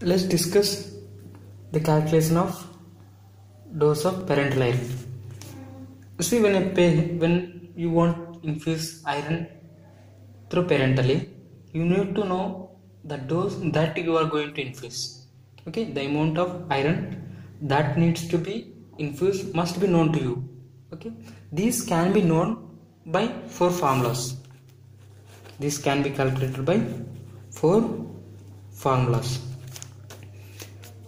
Let's discuss the calculation of dose of parental iron. See, when you want to infuse iron through parentally, you need to know the dose that you are going to infuse. Okay, the amount of iron that needs to be infused must be known to you. Okay, these can be known by 4 formulas. This can be calculated by 4 formulas.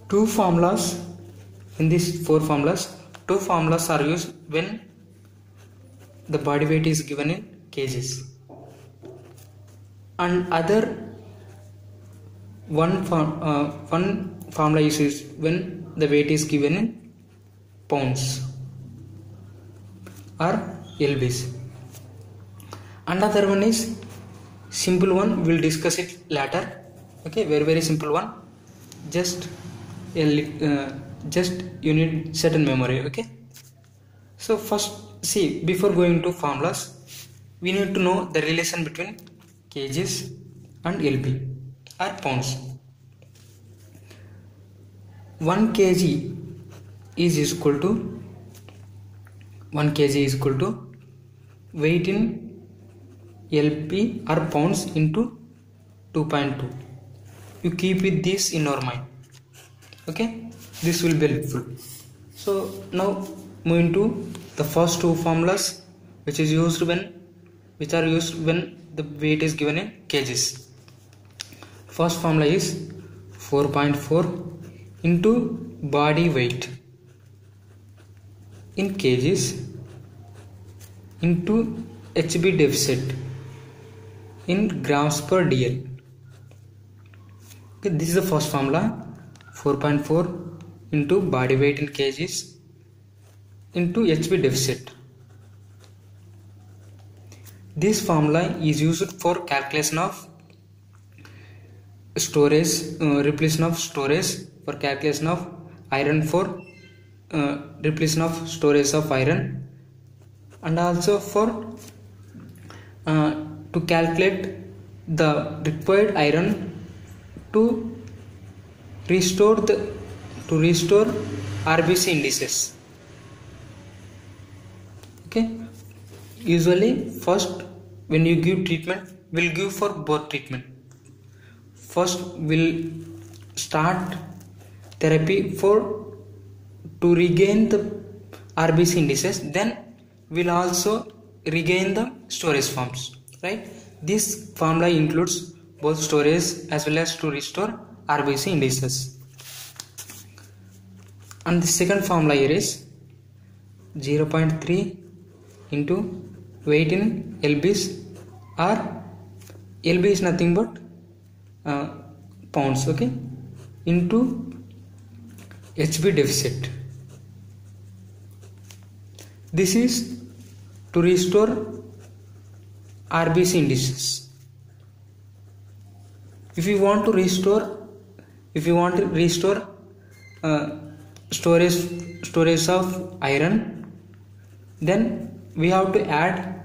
Two formulas in these 4 formulas, 2 formulas are used when the body weight is given in kgs, and one formula is used when the weight is given in pounds or lbs. Another one is simple one, we'll discuss it later. Okay, very simple one. Just you need certain memory. Okay, so first, see, before going to formulas, we need to know the relation between kgs and lb or pounds. 1 kg is equal to weight in lb or pounds into 2.2. you keep with this in your mind. Okay, this will be helpful. So now moving to the first 2 formulas which are used when the weight is given in kgs. First formula is 4.4 into body weight in kgs into HB deficit in grams per dl. Okay, this is the first formula, 4.4 into body weight in kgs into HB deficit. This formula is used for calculation of storage, repletion of storage, for calculation of iron, for repletion of storage of iron, and also for to calculate the required iron to restore RBC indices. Okay, usually first when you give treatment, we'll give for both treatment. First we'll start therapy to regain the RBC indices, then we'll also regain the storage forms, right? This formula includes both storage as well as to restore RBC indices. And the second formula here is 0.3 into weight in lbs, or lb is nothing but pounds, okay, into HB deficit. This is to restore RBC indices. If you want to restore storage of iron, then we have to add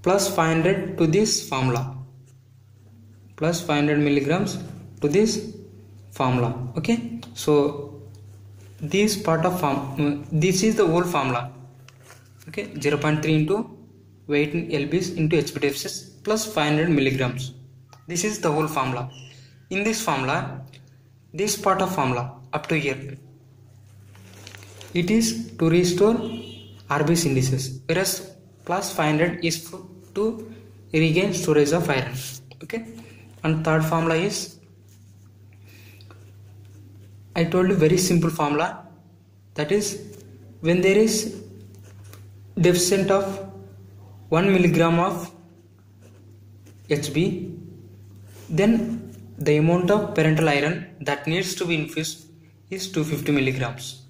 plus 500 to this formula, plus 500 milligrams to this formula. Okay, so this part of this is the whole formula. Okay, 0.3 into weight in lbs into HB deficit plus 500 milligrams. This is the whole formula. In this formula, this part of formula up to here, it is to restore RBC indices, whereas plus 500 is to regain storage of iron. Okay, and third formula is, I told you, very simple formula, that is when there is deficit of 1 milligram of HB, then the amount of parental iron that needs to be infused is 250 milligrams.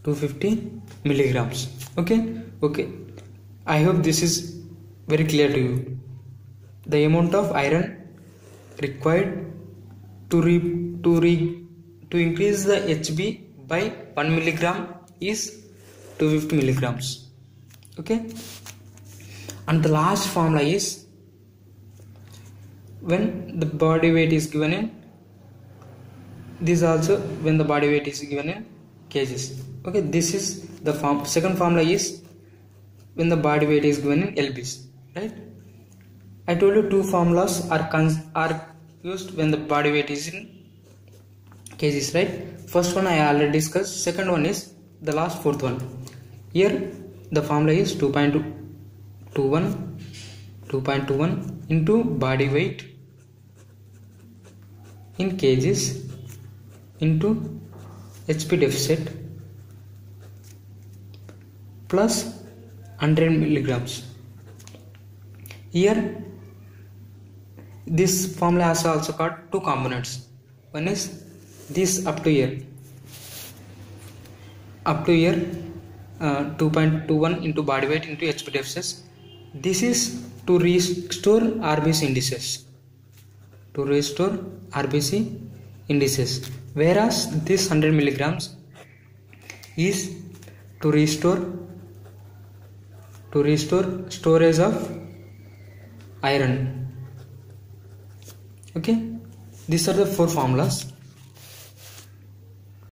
250 milligrams. Okay, I hope this is very clear to you. The amount of iron required to increase the HB by 1 milligram is 250 milligrams. Okay, and the last formula is when the body weight is given in this also when the body weight is given in kgs. Okay, this is the second formula is when the body weight is given in lbs, right? I told you two formulas are used when the body weight is in kgs, right? First one I already discussed. Second one is the last fourth one. Here the formula is 2.21 into body weight in kgs into HP deficit plus 100 milligrams. Here this formula has also got two components. One is this up to here 2.21 into body weight into HP deficit. This is to restore RBC indices, whereas this 100 milligrams is to restore storage of iron. Okay, these are the four formulas.